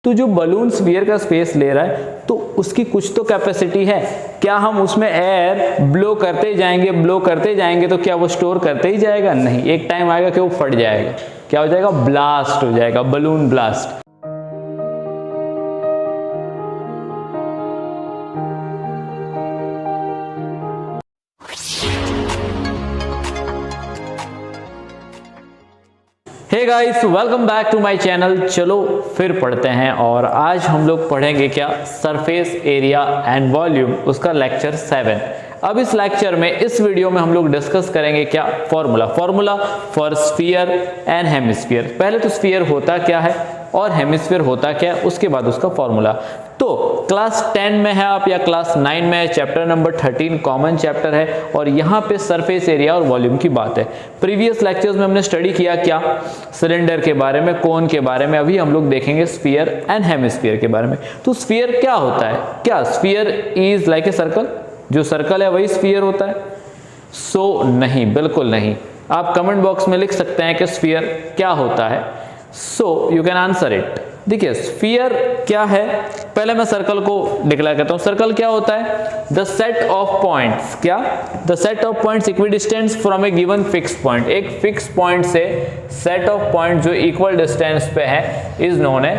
तो जो balloon sphere का स्पेस ले रहा है तो उसकी कुछ तो कैपेसिटी है। क्या हम उसमें एयर ब्लो करते जाएंगे तो क्या वो स्टोर करते ही जाएगा? नहीं, एक टाइम आएगा कि वो फट जाएगा। क्या हो जाएगा? ब्लास्ट हो जाएगा, balloon blast. Hey guys, welcome back to my channel. चलो फिर पढ़ते हैं। और आज हम लोग पढ़ेंगे क्या? सरफेस एरिया एंड वॉल्यूम, उसका लेक्चर 7। अब इस लेक्चर में, इस वीडियो में हम लोग डिस्कस करेंगे क्या? Formula for sphere and hemisphere. पहले तो स्फीयर होता क्या है और हेमिस्फीयर होता क्या है, उसके बाद उसका फॉर्मूला। तो क्लास 10 में है आप या क्लास 9 में है, चैप्टर नंबर 13 कॉमन चैप्टर है और यहाँ पे सरफेस एरिया और वॉल्यूम की बात है। प्रीवियस लेक्चर्स में हमने स्टडी किया क्या? सिलेंडर के बारे में, कोन के बारे में। अभी हम लोग देखेंगे स्फीयर एंड हेमिस्फीयर के बारे में। तो स्फीयर क्या होता है? क्या sphere is like a circle? जो सर्कल है वही स्फीयर होता है? नहीं, बिल्कुल नहीं। आप कमेंट बॉक्स में लिख सकते हैं कि स्फीयर क्या होता है। You can answer it. देखिए स्फीयर क्या है, पहले मैं सर्कल को डिक्लेयर करता हूं। सर्कल क्या होता है? The set of points. क्या? The set of points equidistant from a given fix point. एक फिक्स पॉइंट से सेट ऑफ पॉइंट जो इक्वल डिस्टेंस पे है is known as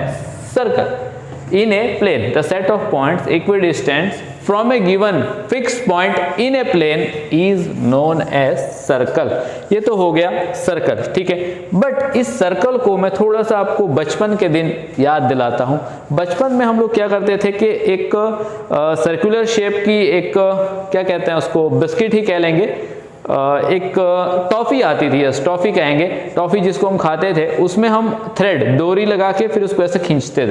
circle. In a plane the set of points equidistant from a given fix point in a plane is known as circle. ये तो हो गया circle, ठीक है। बट इस सर्कल को मैं थोड़ा सा आपको बचपन के दिन याद दिलाता हूं। बचपन में हम लोग क्या करते थे कि एक सर्कुलर शेप की एक क्या कहते हैं उसको, बिस्किट ही कह लेंगे, एक टॉफी आती थी, यस टॉफी कहेंगे, टॉफी जिसको हम खाते थे। उसमें हम थ्रेड, डोरी लगा के फिर उसको ऐसे खींचते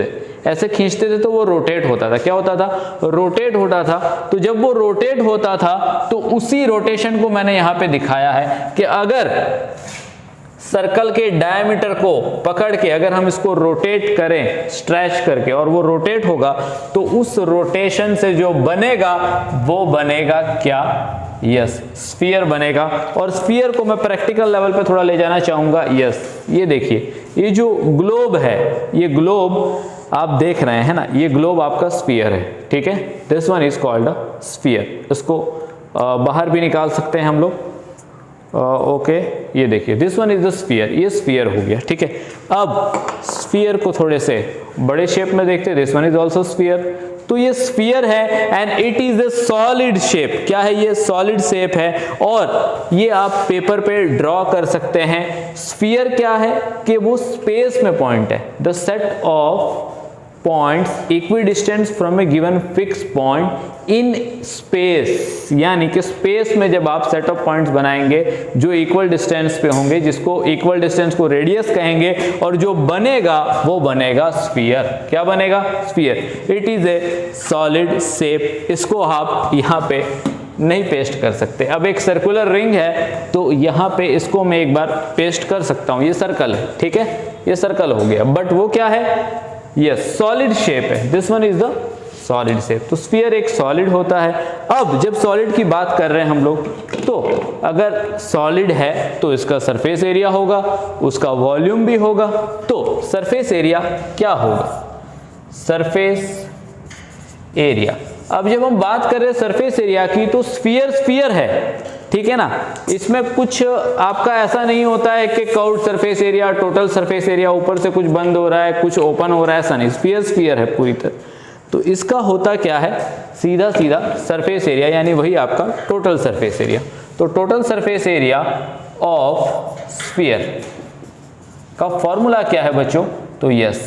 थे, तो वो रोटेट होता था। क्या होता था? रोटेट होता था। तो जब वो रोटेट होता था तो उसी रोटेशन को मैंने यहाँ पे दिखाया है कि अगर सर्कल के डायमीटर को पकड़ के अगर हम इसको रोटेट करें स्ट्रेच करके और वो रोटेट होगा तो उस रोटेशन से जो बनेगा वो बनेगा क्या? यस, स्फीयर बनेगा। और स्फीयर को मैं प्रैक्टिकल लेवल पे थोड़ा ले जाना चाहूंगा। यस, ये देखिए, ये जो ग्लोब है, ये ग्लोब आप देख रहे हैं ना, ये ग्लोब आपका स्फीयर है, ठीक है। This one is called a sphere. इसको बाहर भी निकाल सकते हैं हम लोग। ओके, ये देखिए, this one is the sphere. ये स्फीयर हो गया, ठीक है। अब स्फीयर को थोड़े से बड़े शेप में देखते हैं। This one is also sphere. तो ये स्फीयर है and it is a solid shape. क्या है? ये सॉलिड शेप है और ये आप पेपर पे ड्रॉ कर सकते हैं। स्फीयर क्या है कि वो स्पेस में पॉइंट है। The set of points equidistant from a given fix point in space, यानी कि स्पेस में जब आप सेट ऑफ पॉइंट्स बनाएंगे जो इक्वल डिस्टेंस पे होंगे, जिसको इक्वल डिस्टेंस को रेडियस कहेंगे, और जो बनेगा वो बनेगा स्फीयर। क्या बनेगा? Sphere. It is a solid shape. इसको आप यहाँ पे नहीं पेस्ट कर सकते। अब एक सर्कुलर रिंग है तो यहाँ पे इसको मैं एक बार पेस्ट कर सकता हूँ। ये सर्कल है, ठीक है, ये सर्कल हो गया, बट वो क्या है? यस, सॉलिड शेप है। This one is the solid shape. तो स्फीयर एक सॉलिड होता है। अब जब सॉलिड की बात कर रहे हैं हम लोग, तो अगर सॉलिड है तो इसका सरफेस एरिया होगा, उसका वॉल्यूम भी होगा। तो सरफेस एरिया क्या होगा? Surface area. अब जब हम बात कर रहे हैं सरफेस एरिया की, तो स्फीयर है, ठीक है ना। इसमें कुछ आपका ऐसा नहीं होता है कि curved surface area, total surface area, ऊपर से कुछ बंद हो रहा है, कुछ ओपन हो रहा है, ऐसा नहीं। स्फीयर है पूरी तरह। तो इसका होता क्या है? सीधा सरफेस एरिया, यानी वही आपका टोटल सरफेस एरिया। तो total surface area of sphere का फॉर्मूला क्या है बच्चों? तो यस,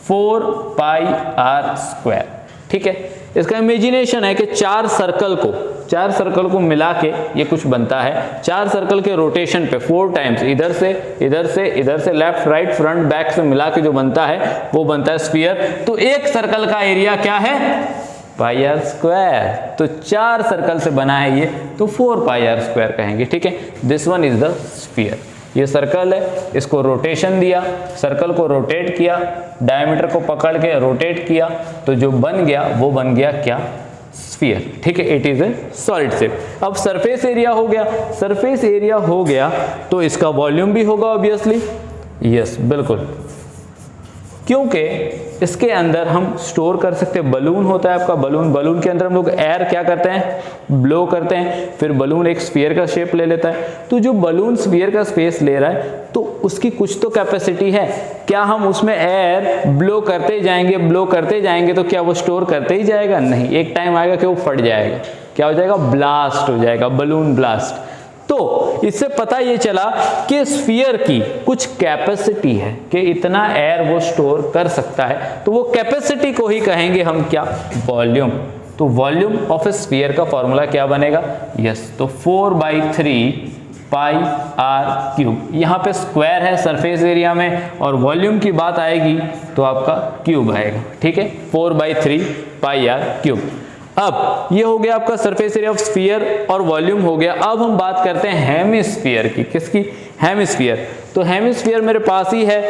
4πr², ठीक है। इसका इमेजिनेशन है कि चार सर्कल को मिला के ये कुछ बनता है। चार सर्कल के रोटेशन पे 4 टाइम्स, इधर से लेफ्ट राइट फ्रंट बैक से मिला के जो बनता है वो बनता है स्फीयर। तो एक सर्कल का एरिया क्या है? πr²। तो चार सर्कल से बना है ये, तो 4πr² कहेंगे, ठीक है। This one is the sphere. ये सर्कल है, इसको रोटेशन दिया, सर्कल को रोटेट किया, डायमीटर को पकड़ के रोटेट किया, तो जो बन गया वो बन गया क्या? स्फीयर, ठीक है। It is a solid shape. अब सरफेस एरिया हो गया। सरफेस एरिया हो गया तो इसका वॉल्यूम भी होगा ऑब्वियसली। यस, बिल्कुल, क्योंकि इसके अंदर हम स्टोर कर सकते हैं, बलून होता है आपका, बलून के अंदर हम लोग एयर क्या करते हैं, ब्लो करते हैं, फिर बलून एक स्फीयर का शेप ले लेता है। तो जो बलून स्फीयर का स्पेस ले रहा है तो उसकी कुछ तो कैपेसिटी है, क्या हम उसमें एयर ब्लो करते जाएंगे तो क्या वो स्टोर करते ही जाएगा? नहीं, एक टाइम आएगा कि वो फट जाएगा, क्या हो जाएगा, ब्लास्ट हो जाएगा, बलून ब्लास्ट। तो इससे पता ये चला कि स्फीयर की कुछ कैपेसिटी है कि इतना एयर वो स्टोर कर सकता है, तो वो कैपेसिटी को ही कहेंगे हम क्या, वॉल्यूम। तो वॉल्यूम ऑफ ए स्फीयर का फॉर्मूला क्या बनेगा, यस, तो 4/3 पाई आर क्यूब। यहाँ पे स्क्वायर है सरफेस एरिया में और वॉल्यूम की बात आएगी तो आपका क्यूब आएगा, ठीक है, 4/3 पाई आर क्यूब। अब ये हो गया आपका सरफेस एरिया ऑफ स्फीयर और वॉल्यूम हो गया। अब हम बात करते हैं हेमिस्फीयर की, किसकी, हेमिस्फीयर। तो हेमिस्फीयर मेरे पास ही है,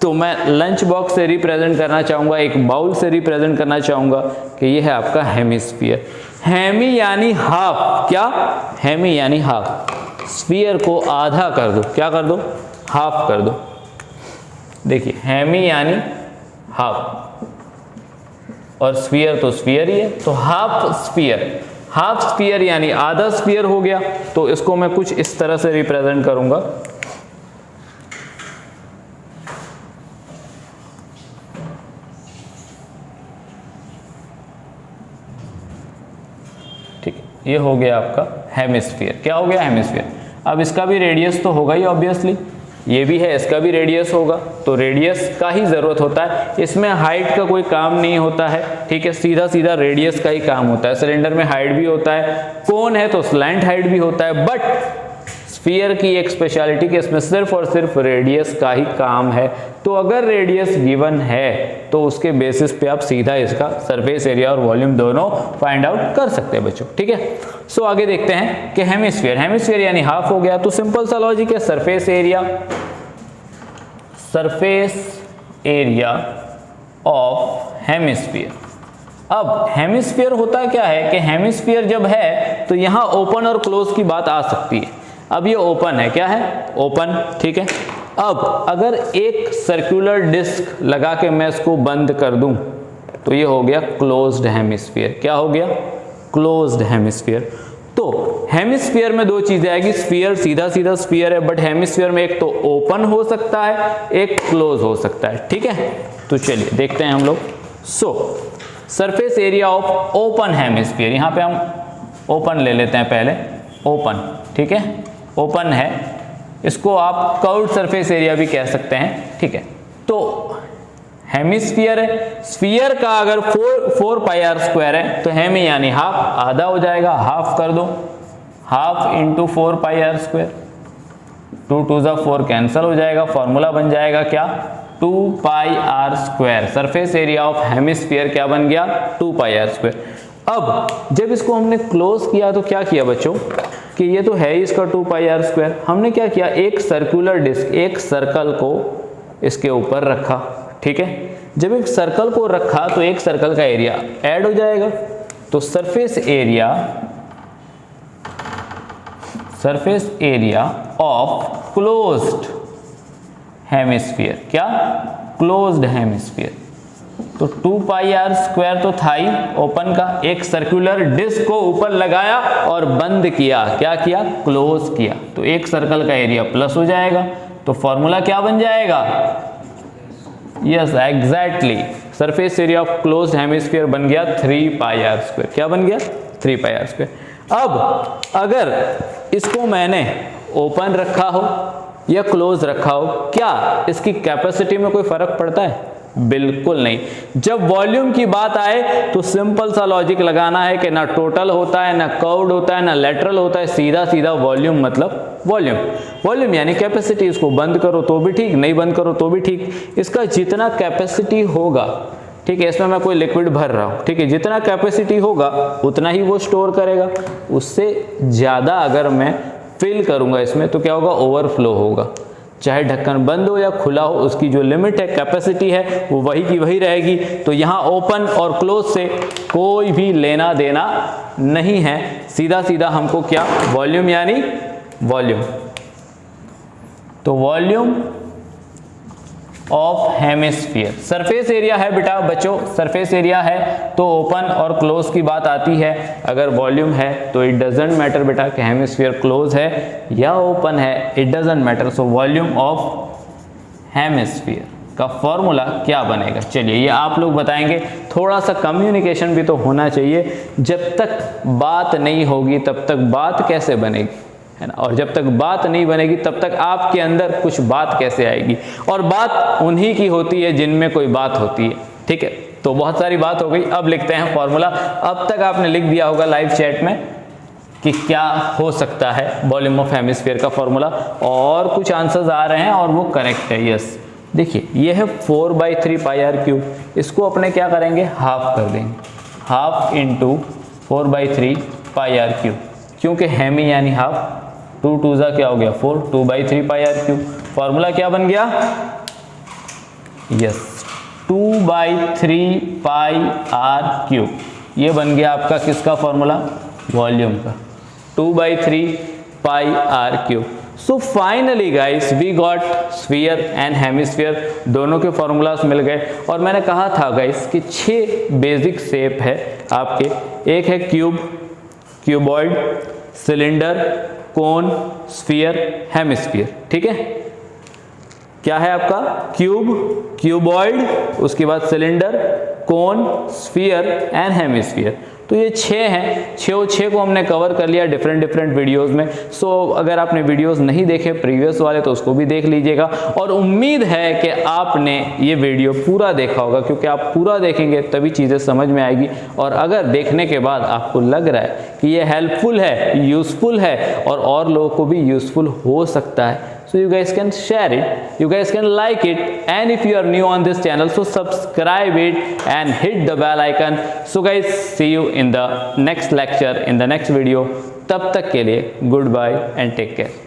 तो मैं लंच बॉक्स से रिप्रेजेंट करना चाहूंगा, एक बाउल से रिप्रेजेंट करना चाहूंगा कि ये है आपका हेमिस्फीयर। हेमी यानी हाफ, क्या, हेमी यानी हाफ, स्फीयर को आधा कर दो, क्या कर दो, हाफ कर दो। देखिए हेमी यानी हाफ और स्फीयर तो स्फीयर ही है, तो हाफ स्फीयर यानी आधा स्फीयर हो गया। तो इसको मैं कुछ इस तरह से रिप्रेजेंट करूंगा, ठीक है, ये हो गया आपका हेमिस्फीयर। क्या हो गया, हेमिस्फीयर। अब इसका भी रेडियस तो होगा ही ऑब्वियसली, ये भी है, इसका भी रेडियस होगा, तो रेडियस का ही जरूरत होता है, इसमें हाइट का कोई काम नहीं होता है, ठीक है, सीधा सीधा रेडियस का ही काम होता है। सिलेंडर में हाइट भी होता है, कोन है तो स्लैंट हाइट भी होता है, बट स्फीयर की एक स्पेशलिटी कि इसमें सिर्फ और सिर्फ रेडियस का ही काम है। तो अगर रेडियस गिवन है तो उसके बेसिस पे आप सीधा इसका सरफेस एरिया और वॉल्यूम दोनों फाइंड आउट कर सकते हैं बच्चों, ठीक है। सो आगे देखते हैं कि हेमिस्फीयर यानी हाफ हो गया, तो सिंपल सा लॉजिक है, सरफेस एरिया ऑफ हेमिस्फीयर। अब हेमिस्फीयर होता क्या है कि हेमिस्फीयर जब है तो यहां ओपन और क्लोज की बात आ सकती है। अब ये ओपन है, क्या है, ओपन, ठीक है। अब अगर एक सर्कुलर डिस्क लगा के मैं इसको बंद कर दूं तो ये हो गया क्लोज्ड हेमिस्फीयर। क्या हो गया, क्लोज्ड हेमिस्फीयर। तो हेमिस्फीयर में दो चीजें आएगी, स्फीयर सीधा सीधा स्फीयर है, बट हेमिस्फीयर में एक तो ओपन हो सकता है, एक क्लोज हो सकता है, ठीक है। तो चलिए देखते हैं हम लोग। सो surface area of open hemisphere, यहां पे हम ओपन ले लेते हैं पहले, ओपन, ठीक है, ओपन है, इसको आप कर्व्ड सरफेस एरिया भी कह सकते हैं, ठीक है। तो हेमिस्फीयर है, स्फीयर का अगर 4 पाई आर स्क्वायर है तो हेमी यानी हाफ, आधा हो जाएगा, हाफ कर दो, half into 4 pi are square, 2 2 जा 4 कैंसिल हो जाएगा, फॉर्मूला बन जाएगा क्या, 2 pi are square. Surface area of hemisphere क्या बन गया, 2 पाई आर स्क्वायर। अब जब इसको हमने क्लोज किया तो क्या किया बच्चों कि ये तो है इसका 2 पाई आर स्क्वायर, हमने क्या किया, एक सर्कुलर डिस्क, एक सर्कल को इसके ऊपर रखा, ठीक है। जब एक सर्कल को रखा तो एक सर्कल का एरिया ऐड हो जाएगा, तो surface area of closed hemisphere, क्या, क्लोज्ड हेमिस्फीयर। तो 2 पाई आर स्क्वायर तो था ही ओपन का, एक सर्कुलर डिस्क को ऊपर लगाया और बंद किया, क्या किया, क्लोज किया, तो एक सर्कल का एरिया प्लस हो जाएगा, तो फॉर्मूला क्या बन जाएगा, yes exactly, surface area of closed hemisphere बन गया 3 पाई आर स्क्वायर। क्या बन गया, 3 पाई आर स्क्वायर। अब अगर इसको मैंने ओपन रखा हो या क्लोज रखा हो, क्या इसकी कैपेसिटी में कोई फर्क पड़ता है, बिल्कुल नहीं। जब वॉल्यूम की बात आए तो सिंपल सा लॉजिक लगाना है कि ना टोटल होता है, ना कर्व्ड होता है, ना लेटरल होता है, सीधा सीधा वॉल्यूम मतलब वॉल्यूम यानी कैपेसिटी। इसको बंद करो तो भी ठीक, नहीं बंद करो तो भी ठीक, इसका जितना कैपेसिटी होगा, ठीक है, इसमें मैं कोई लिक्विड भर रहा हूं, ठीक है, जितना कैपेसिटी होगा उतना ही वो स्टोर करेगा, उससे ज्यादा अगर मैं फिल करूंगा इसमें तो क्या होगा, ओवरफ्लो होगा। चाहे ढक्कन बंद हो या खुला हो, उसकी जो लिमिट है, कैपेसिटी है, वो वही की वही रहेगी। तो यहाँ ओपन और क्लोज से कोई भी लेना देना नहीं है, सीधा सीधा हमको क्या, वॉल्यूम यानी वॉल्यूम। तो volume of hemisphere. Surface area है बेटा बच्चों, सरफेस एरिया है तो ओपन और क्लोज की बात आती है। अगर वॉल्यूम है तो इट डजेंट मैटर बेटा कि हेमिस्फीयर क्लोज है या ओपन है, it doesn't matter. So volume of hemisphere का फॉर्मूला क्या बनेगा, चलिए ये आप लोग बताएंगे। थोड़ा सा कम्युनिकेशन भी तो होना चाहिए, जब तक बात नहीं होगी तब तक बात कैसे बनेगी, है ना। और जब तक बात नहीं बनेगी तब तक आपके अंदर कुछ बात कैसे आएगी। और बात उन्हीं की होती है जिनमें कोई बात होती है, ठीक है। तो बहुत सारी बात हो गई, अब लिखते हैं फॉर्मूला। अब तक आपने लिख दिया होगा लाइव चैट में कि क्या हो सकता है वॉल्यूम ऑफ हेमिस्फीयर का फॉर्मूला, और कुछ आंसर्स आ रहे हैं और वो करेक्ट है, यस। देखिए ये है 4/3 पाई आर क्यूब, इसको अपने क्या करेंगे, हाफ कर देंगे, half into 4/3 pi are cube, क्योंकि हेमी यानी हाफ, 2 2 जा क्या हो गया 4, 2/3 पाई आर क्यूब। फॉर्मूला क्या बन गया, यस 2/3 पाई आर क्यूब। ये बन गया आपका किसका फॉर्मूला, वॉल्यूम का, 2/3 pi are cube. So finally guys we got sphere and hemisphere, दोनों के फॉर्मूलाज मिल गए। और मैंने कहा था गाइस कि 6 बेसिक शेप है आपके, एक है क्यूब, क्यूबॉइड, सिलेंडर, कोन, स्फीयर, हेमिस्फीयर, ठीक है। क्या है आपका, क्यूब, क्यूबॉइड, उसके बाद cylinder, cone, sphere and hemisphere. तो ये 6 हैं, 6 को हमने कवर कर लिया डिफरेंट वीडियोस में। सो अगर आपने वीडियोस नहीं देखे प्रीवियस वाले तो उसको भी देख लीजिएगा। और उम्मीद है कि आपने ये वीडियो पूरा देखा होगा, क्योंकि आप पूरा देखेंगे तभी चीज़ें समझ में आएगी। और अगर देखने के बाद आपको लग रहा है कि ये हेल्पफुल है, यूज़फुल है और लोगों को भी यूज़फुल हो सकता है, so you guys can share it, you guys can like it, and if you are new on this channel so subscribe it and hit the bell icon. So guys, see you in the next lecture, in the next video. तब तक के लिए good bye and take care.